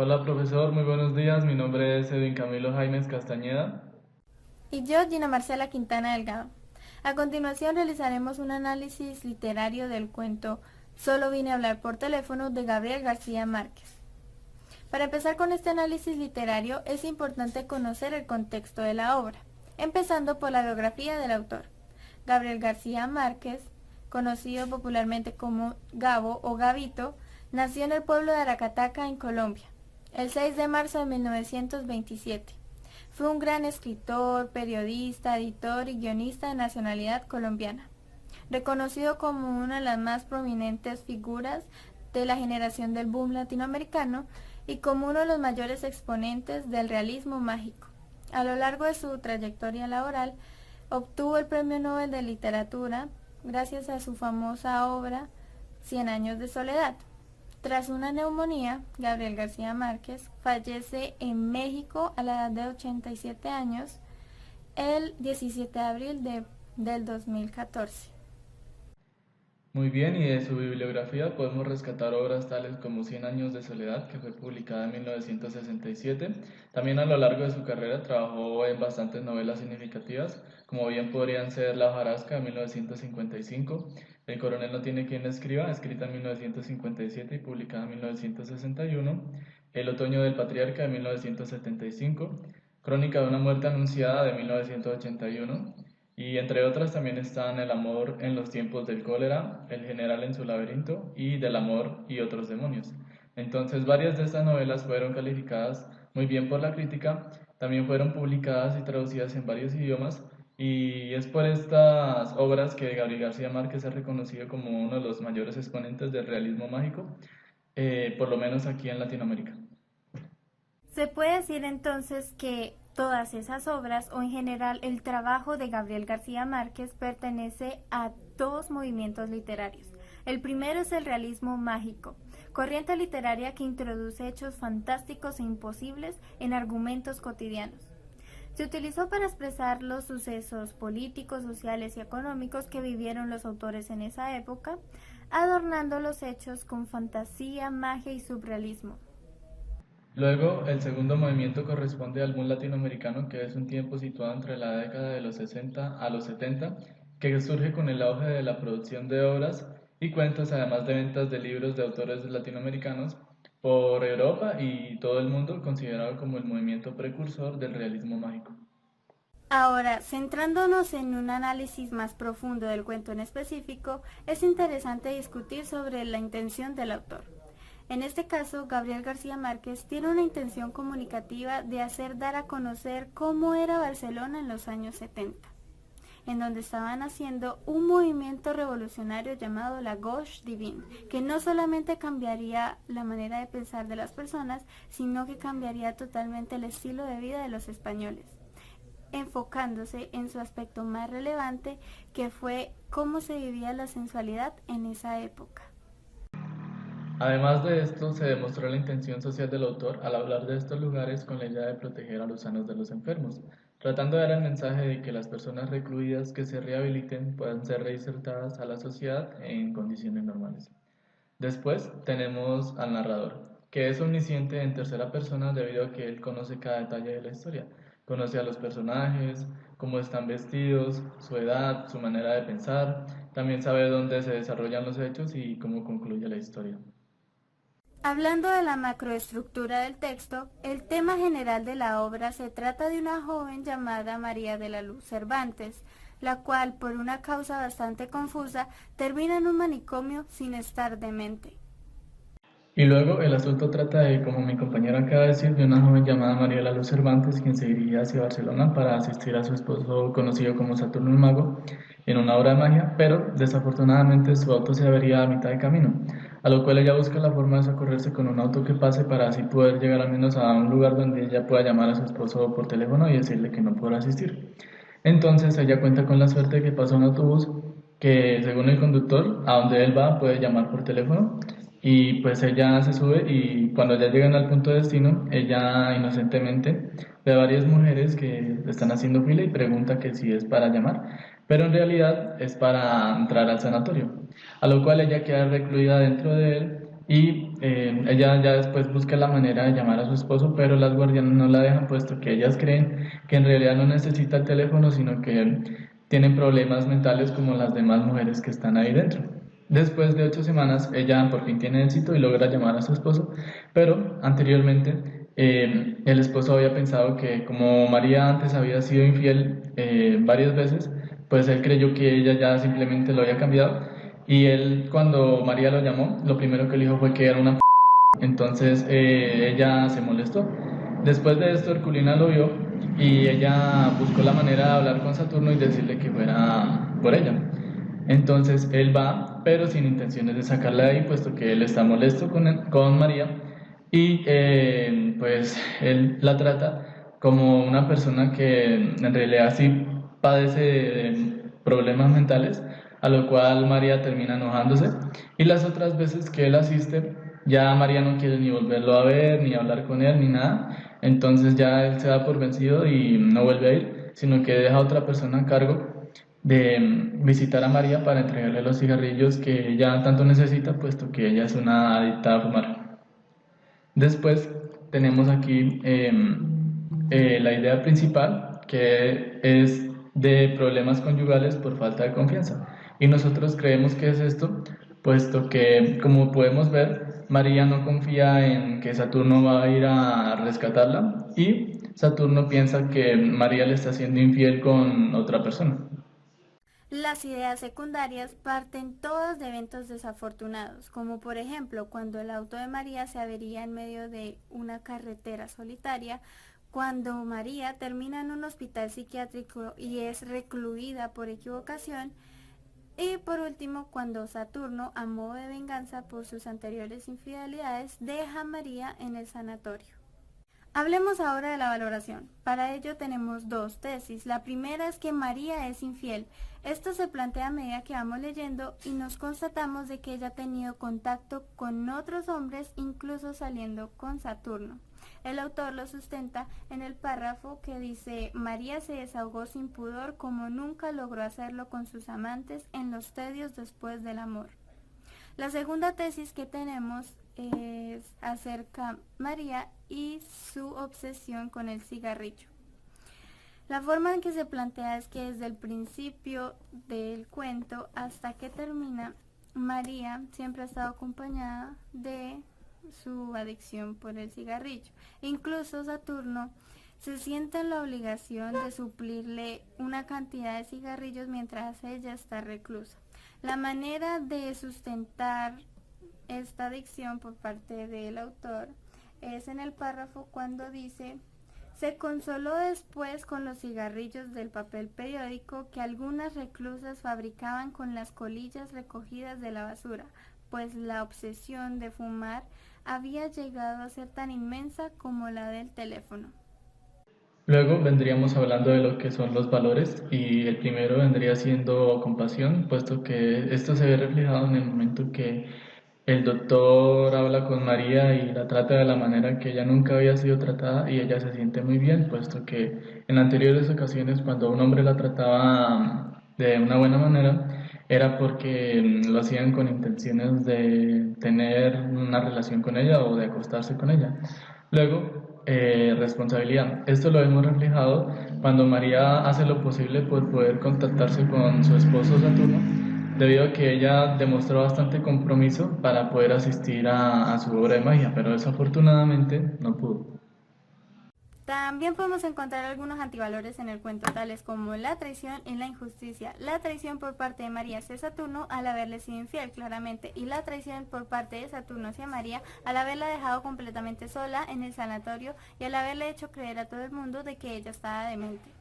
Hola profesor, muy buenos días. Mi nombre es Edwin Camilo Jaimes Castañeda. Y yo, Gina Marcela Quintana Delgado. A continuación realizaremos un análisis literario del cuento Solo vine a hablar por teléfono de Gabriel García Márquez. Para empezar con este análisis literario es importante conocer el contexto de la obra, empezando por la biografía del autor. Gabriel García Márquez, conocido popularmente como Gabo o Gabito, nació en el pueblo de Aracataca, en Colombia, el 6 de marzo de 1927. Fue un gran escritor, periodista, editor y guionista de nacionalidad colombiana, reconocido como una de las más prominentes figuras de la generación del boom latinoamericano y como uno de los mayores exponentes del realismo mágico. A lo largo de su trayectoria laboral, obtuvo el Premio Nobel de Literatura gracias a su famosa obra Cien años de soledad. Tras una neumonía, Gabriel García Márquez fallece en México a la edad de 87 años el 17 de abril del 2014. Muy bien, y de su bibliografía podemos rescatar obras tales como Cien años de soledad, que fue publicada en 1967. También a lo largo de su carrera trabajó en bastantes novelas significativas, como bien podrían ser La hojarasca de 1955, El coronel no tiene quien le escriba, escrita en 1957 y publicada en 1961, El otoño del patriarca de 1975, Crónica de una muerte anunciada de 1981, y entre otras también están El amor en los tiempos del cólera, El general en su laberinto y Del amor y otros demonios. Entonces, varias de estas novelas fueron calificadas muy bien por la crítica, también fueron publicadas y traducidas en varios idiomas, y es por estas obras que Gabriel García Márquez es reconocido como uno de los mayores exponentes del realismo mágico, por lo menos aquí en Latinoamérica. Se puede decir entonces que todas esas obras, o en general el trabajo de Gabriel García Márquez, pertenece a dos movimientos literarios. El primero es el realismo mágico, corriente literaria que introduce hechos fantásticos e imposibles en argumentos cotidianos. Se utilizó para expresar los sucesos políticos, sociales y económicos que vivieron los autores en esa época, adornando los hechos con fantasía, magia y surrealismo. Luego, el segundo movimiento corresponde al boom latinoamericano, que es un tiempo situado entre la década de los 60 a los 70, que surge con el auge de la producción de obras y cuentos, además de ventas de libros de autores latinoamericanos por Europa y todo el mundo, considerado como el movimiento precursor del realismo mágico. Ahora, centrándonos en un análisis más profundo del cuento en específico, es interesante discutir sobre la intención del autor. En este caso, Gabriel García Márquez tiene una intención comunicativa de hacer dar a conocer cómo era Barcelona en los años 70, en donde estaban haciendo un movimiento revolucionario llamado la Gauche Divine, que no solamente cambiaría la manera de pensar de las personas, sino que cambiaría totalmente el estilo de vida de los españoles, enfocándose en su aspecto más relevante, que fue cómo se vivía la sensualidad en esa época. Además de esto, se demostró la intención social del autor al hablar de estos lugares con la idea de proteger a los sanos de los enfermos, tratando de dar el mensaje de que las personas recluidas que se rehabiliten puedan ser reinsertadas a la sociedad en condiciones normales. Después tenemos al narrador, que es omnisciente en tercera persona debido a que él conoce cada detalle de la historia. Conoce a los personajes, cómo están vestidos, su edad, su manera de pensar, también sabe dónde se desarrollan los hechos y cómo concluye la historia. Hablando de la macroestructura del texto, el tema general de la obra se trata de una joven llamada María de la Luz Cervantes, la cual, por una causa bastante confusa, termina en un manicomio sin estar demente. Y luego el asunto trata de, como mi compañera acaba de decir, de una joven llamada Mariela Luz Cervantes, quien se dirigía hacia Barcelona para asistir a su esposo conocido como Saturno el Mago en una obra de magia, pero desafortunadamente su auto se avería a mitad de camino, a lo cual ella busca la forma de socorrerse con un auto que pase para así poder llegar al menos a un lugar donde ella pueda llamar a su esposo por teléfono y decirle que no podrá asistir. Entonces ella cuenta con la suerte de que pasa un autobús que, según el conductor, a donde él va puede llamar por teléfono, y pues ella se sube y cuando ya llegan al punto de destino, ella inocentemente ve a varias mujeres que están haciendo fila y pregunta que si es para llamar, pero en realidad es para entrar al sanatorio, a lo cual ella queda recluida dentro de él y ella ya después busca la manera de llamar a su esposo, pero las guardianas no la dejan, puesto que ellas creen que en realidad no necesita el teléfono, sino que tienen problemas mentales como las demás mujeres que están ahí dentro. Después de 8 semanas, ella por fin tiene éxito y logra llamar a su esposo, pero anteriormente el esposo había pensado que como María antes había sido infiel varias veces, pues él creyó que ella ya simplemente lo había cambiado, y él cuando María lo llamó, lo primero que le dijo fue que era una entonces ella se molestó. Después de esto, Herculina lo vio y ella buscó la manera de hablar con Saturno y decirle que fuera por ella. Entonces él va, pero sin intenciones de sacarla de ahí, puesto que él está molesto con María, y pues él la trata como una persona que en realidad sí padece de problemas mentales, a lo cual María termina enojándose, y las otras veces que él asiste, ya María no quiere ni volverlo a ver, ni hablar con él, ni nada. Entonces ya él se da por vencido y no vuelve a ir, sino que deja a otra persona a cargo de visitar a María para entregarle los cigarrillos que ella tanto necesita, puesto que ella es una adicta a fumar. Después tenemos aquí la idea principal, que es de problemas conyugales por falta de confianza. Y nosotros creemos que es esto, puesto que, como podemos ver, María no confía en que Saturno va a ir a rescatarla, y Saturno piensa que María le está siendo infiel con otra persona. Las ideas secundarias parten todas de eventos desafortunados, como por ejemplo cuando el auto de María se avería en medio de una carretera solitaria, cuando María termina en un hospital psiquiátrico y es recluida por equivocación, y por último cuando Saturno, a modo de venganza por sus anteriores infidelidades, deja a María en el sanatorio. Hablemos ahora de la valoración. Para ello tenemos dos tesis. La primera es que María es infiel. Esto se plantea a medida que vamos leyendo y nos constatamos de que ella ha tenido contacto con otros hombres, incluso saliendo con Saturno. El autor lo sustenta en el párrafo que dice: María se desahogó sin pudor como nunca logró hacerlo con sus amantes en los tedios después del amor. La segunda tesis que tenemos es acerca de María y su obsesión con el cigarrillo. La forma en que se plantea es que desde el principio del cuento hasta que termina, María siempre ha estado acompañada de su adicción por el cigarrillo. Incluso Saturno se siente en la obligación de suplirle una cantidad de cigarrillos mientras ella está reclusa. La manera de sustentar esta adicción por parte del autor es en el párrafo cuando dice: se consoló después con los cigarrillos del papel periódico que algunas reclusas fabricaban con las colillas recogidas de la basura, pues la obsesión de fumar había llegado a ser tan inmensa como la del teléfono. Luego vendríamos hablando de lo que son los valores, y el primero vendría siendo compasión, puesto que esto se ve reflejado en el momento que el doctor habla con María y la trata de la manera que ella nunca había sido tratada, y ella se siente muy bien, puesto que en anteriores ocasiones cuando un hombre la trataba de una buena manera era porque lo hacían con intenciones de tener una relación con ella o de acostarse con ella. Luego, responsabilidad. Esto lo hemos reflejado cuando María hace lo posible por poder contactarse con su esposo Saturno, debido a que ella demostró bastante compromiso para poder asistir a su obra de magia, pero desafortunadamente no pudo. También podemos encontrar algunos antivalores en el cuento, tales como la traición y la injusticia. La traición por parte de María hacia Saturno al haberle sido infiel, claramente, y la traición por parte de Saturno hacia María al haberla dejado completamente sola en el sanatorio y al haberle hecho creer a todo el mundo de que ella estaba demente.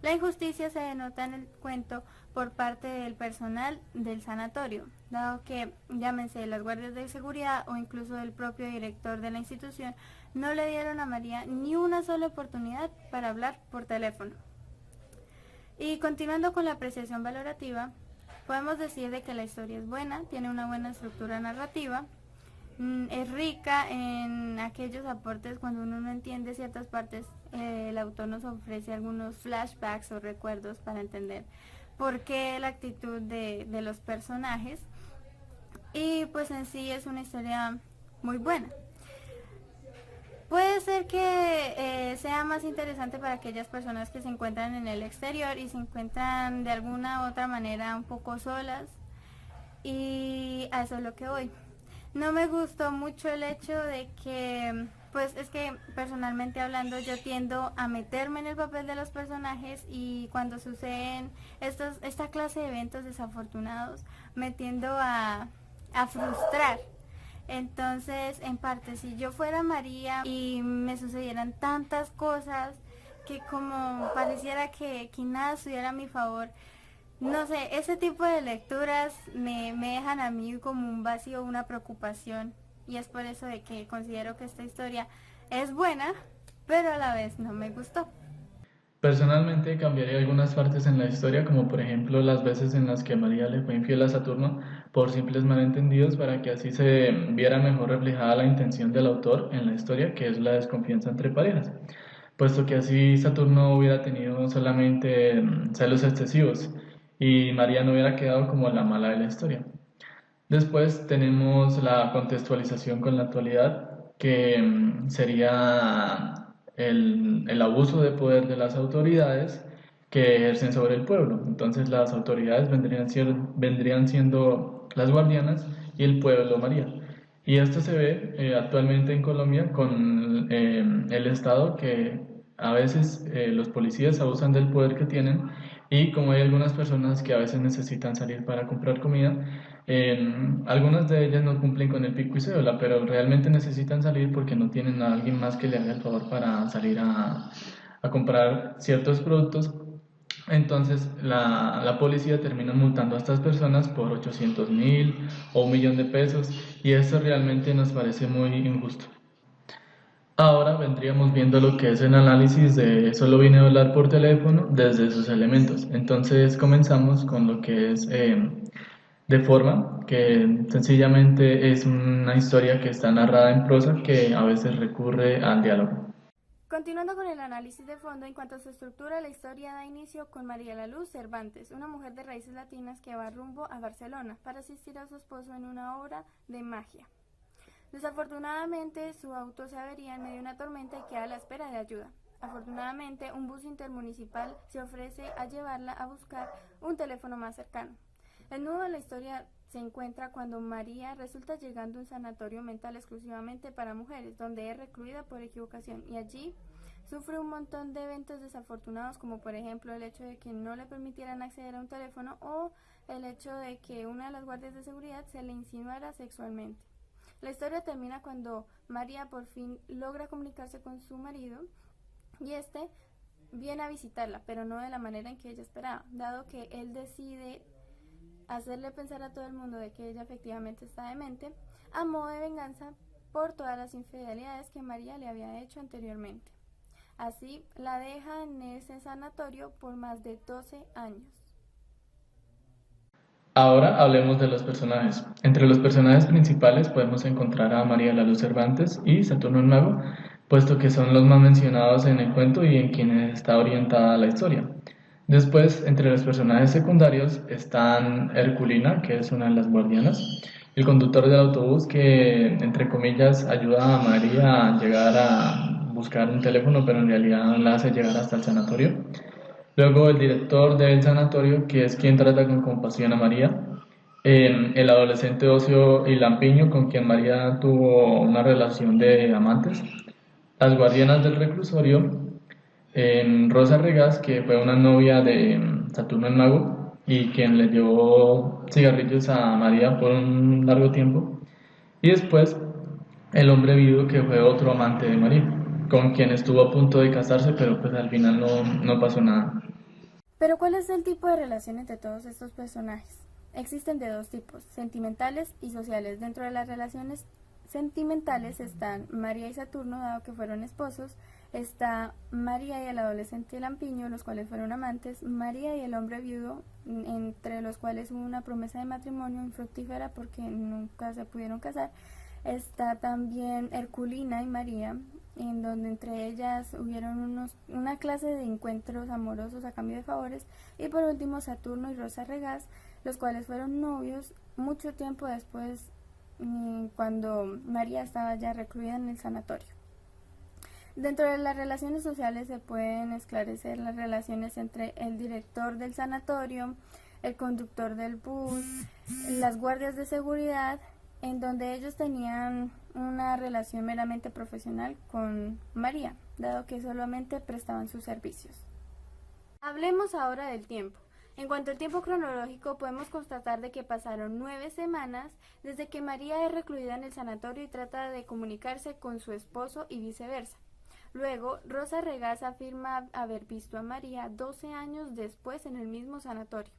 La injusticia se denota en el cuento por parte del personal del sanatorio, dado que, llámense las guardias de seguridad o incluso el propio director de la institución, no le dieron a María ni una sola oportunidad para hablar por teléfono. Y continuando con la apreciación valorativa, podemos decir de que la historia es buena, tiene una buena estructura narrativa, es rica en aquellos aportes cuando uno no entiende ciertas partes. El autor nos ofrece algunos flashbacks o recuerdos para entender por qué la actitud de los personajes. y pues en sí es una historia muy buena. Puede ser que sea más interesante para aquellas personas que se encuentran en el exterior y se encuentran de alguna u otra manera un poco solas, y a eso es lo que voy. No me gustó mucho el hecho de que, pues es que personalmente hablando yo tiendo a meterme en el papel de los personajes, y cuando suceden esta clase de eventos desafortunados me tiendo a frustrar. Entonces, en parte, si yo fuera María y me sucedieran tantas cosas que como pareciera que nada estuviera a mi favor, no sé, ese tipo de lecturas me dejan a mí como un vacío, una preocupación, y es por eso de que considero que esta historia es buena, pero a la vez no me gustó. Personalmente cambiaría algunas partes en la historia, como por ejemplo las veces en las que María le fue infiel a Saturno por simples malentendidos, para que así se viera mejor reflejada la intención del autor en la historia, que es la desconfianza entre parejas, puesto que así Saturno hubiera tenido solamente celos excesivos y María no hubiera quedado como la mala de la historia. Después tenemos la contextualización con la actualidad, que sería el abuso de poder de las autoridades que ejercen sobre el pueblo. Entonces las autoridades vendrían siendo las guardianas y el pueblo María. Y esto se ve actualmente en Colombia con el Estado, que a veces los policías abusan del poder que tienen, y como hay algunas personas que a veces necesitan salir para comprar comida, algunas de ellas no cumplen con el pico y cédula, pero realmente necesitan salir porque no tienen a alguien más que le haga el favor para salir a comprar ciertos productos. Entonces la policía termina multando a estas personas por 800.000 o 1.000.000 de pesos, y esto realmente nos parece muy injusto. Ahora vendríamos viendo lo que es el análisis de solo vine a hablar por teléfono desde sus elementos. Entonces comenzamos con lo que es de forma, que sencillamente es una historia que está narrada en prosa, que a veces recurre al diálogo. Continuando con el análisis de fondo, en cuanto a su estructura, la historia da inicio con María la Luz Cervantes, una mujer de raíces latinas que va rumbo a Barcelona para asistir a su esposo en una obra de magia. Desafortunadamente, su auto se avería en medio de una tormenta y queda a la espera de ayuda. Afortunadamente, un bus intermunicipal se ofrece a llevarla a buscar un teléfono más cercano. El nudo de la historia se encuentra cuando María resulta llegando a un sanatorio mental exclusivamente para mujeres, donde es recluida por equivocación, y allí sufre un montón de eventos desafortunados, como por ejemplo el hecho de que no le permitieran acceder a un teléfono, o el hecho de que una de las guardias de seguridad se le insinuara sexualmente. La historia termina cuando María por fin logra comunicarse con su marido, y este viene a visitarla, pero no de la manera en que ella esperaba, dado que él decide hacerle pensar a todo el mundo de que ella efectivamente está demente, a modo de venganza por todas las infidelidades que María le había hecho anteriormente. Así la deja en ese sanatorio por más de 12 años. Ahora hablemos de los personajes. Entre los personajes principales podemos encontrar a María la Luz Cervantes y Saturno el Mago, puesto que son los más mencionados en el cuento y en quienes está orientada la historia. Después, entre los personajes secundarios están Herculina, que es una de las guardianas, el conductor del autobús que, entre comillas, ayuda a María a llegar a buscar un teléfono, pero en realidad la hace llegar hasta el sanatorio. Luego el director del sanatorio, que es quien trata con compasión a María. El adolescente Ocio y Lampiño, con quien María tuvo una relación de amantes. Las guardianas del reclusorio. Rosa Regaz, que fue una novia de Saturno el Mago y quien le llevó cigarrillos a María por un largo tiempo. Y después el hombre viudo, que fue otro amante de María, con quien estuvo a punto de casarse, pero pues al final no pasó nada. Pero ¿cuál es el tipo de relación entre todos estos personajes? Existen de dos tipos, sentimentales y sociales. Dentro de las relaciones sentimentales están María y Saturno, dado que fueron esposos; está María y el adolescente Lampiño, los cuales fueron amantes; María y el hombre viudo, entre los cuales hubo una promesa de matrimonio infructífera porque nunca se pudieron casar. Está también Herculina y María, en donde entre ellas hubieron una clase de encuentros amorosos a cambio de favores; y por último Saturno y Rosa Regaz, los cuales fueron novios mucho tiempo después, cuando María estaba ya recluida en el sanatorio. Dentro de las relaciones sociales se pueden esclarecer las relaciones entre el director del sanatorio, el conductor del bus, las guardias de seguridad, en donde ellos tenían una relación meramente profesional con María, dado que solamente prestaban sus servicios. Hablemos ahora del tiempo. En cuanto al tiempo cronológico, podemos constatar de que pasaron 9 semanas desde que María es recluida en el sanatorio y trata de comunicarse con su esposo y viceversa. Luego, Rosa Regaz afirma haber visto a María 12 años después en el mismo sanatorio.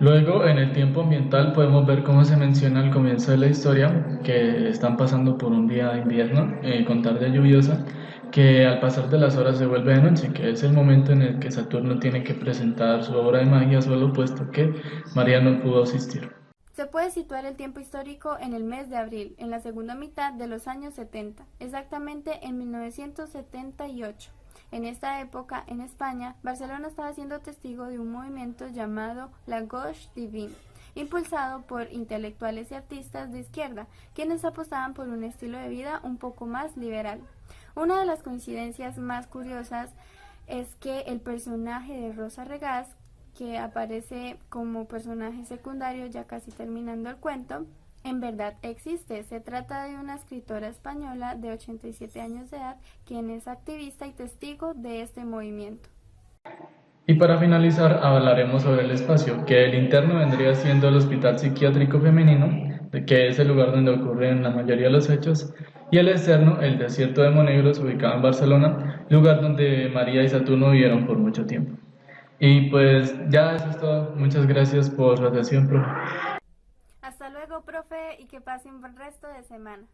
Luego, en el tiempo ambiental, podemos ver cómo se menciona al comienzo de la historia que están pasando por un día de invierno con tarde lluviosa, que al pasar de las horas se vuelve de noche, que es el momento en el que Saturno tiene que presentar su obra de magia solo puesto que María no pudo asistir. Se puede situar el tiempo histórico en el mes de abril, en la segunda mitad de los años 70, exactamente en 1978. En esta época, en España, Barcelona estaba siendo testigo de un movimiento llamado La Gauche Divine, impulsado por intelectuales y artistas de izquierda, quienes apostaban por un estilo de vida un poco más liberal. Una de las coincidencias más curiosas es que el personaje de Rosa Regaz, que aparece como personaje secundario ya casi terminando el cuento, en verdad existe. Se trata de una escritora española de 87 años de edad, quien es activista y testigo de este movimiento. Y para finalizar, hablaremos sobre el espacio, que el interno vendría siendo el Hospital Psiquiátrico Femenino, que es el lugar donde ocurren la mayoría de los hechos, y el externo, el desierto de Monegros, ubicado en Barcelona, lugar donde María y Saturno vivieron por mucho tiempo. Y pues ya eso es todo. Muchas gracias por su atención, profe. Hasta luego, profe, y que pase un buen resto de semana.